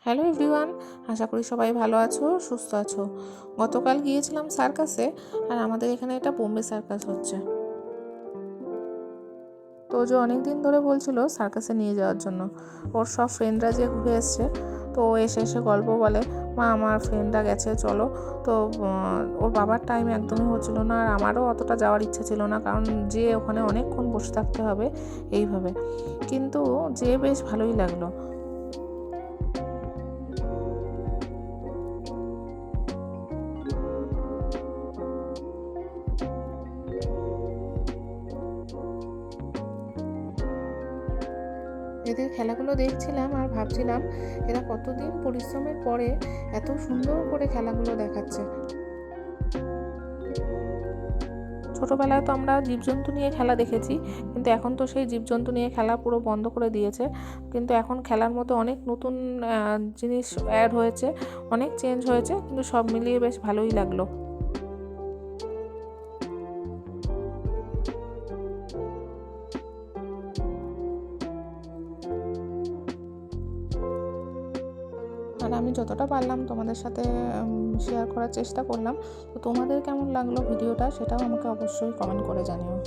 Hello everyone, আশা করি সবাই ভালো আছো, সুস্থ আছো। গতকাল গিয়েছিলাম সার্কাসে, আর আমাদের এখানে এটা বোম্বে সার্কাস হচ্ছে। তো যে অনেক দিন ধরে বলছিল সার্কাসে নিয়ে যাওয়ার জন্য। ওর সব ফ্রেন্ডরা যে ঘুরে এসছে, তো ও এসে এসে গল্প বলে, মা আমার ফ্রেন্ডরা গেছে চলো। তো ওর বাবার টাইম একদমই হচ্ছিল না, আর আমারও অতটা যাওয়ার ইচ্ছা ছিল না, কারণ যে ওখানে অনেকক্ষণ বসে থাকতে হবে এইভাবে। কিন্তু যে বেশ ভালোই লাগলো। এদের খেলাগুলো দেখছিলাম আর ভাবছিলাম এরা কতদিন পরিশ্রমের পরে এত সুন্দর করে খেলাগুলো দেখাচ্ছে। ছোটোবেলায় তো আমরা জীবজন্তু নিয়ে খেলা দেখেছি, কিন্তু এখন তো সেই জীবজন্তু নিয়ে খেলা পুরো বন্ধ করে দিয়েছে। কিন্তু এখন খেলার মধ্যে অনেক নতুন জিনিস অ্যাড হয়েছে, অনেক চেঞ্জ হয়েছে, কিন্তু সব মিলিয়ে বেশ ভালোই লাগলো। আর আমি যতটা পারলাম তোমাদের সাথে শেয়ার করার চেষ্টা করলাম। তো তোমাদের কেমন লাগলো ভিডিওটা, সেটাও আমাকে অবশ্যই কমেন্ট করে জানিও।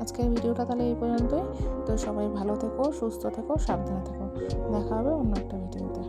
আজকের ভিডিওটা তাহলে এই পর্যন্তই। তো সবাই ভালো থেকো, সুস্থ থেকো, সাবধানে থেকো। দেখা হবে অন্য একটা ভিডিওতে।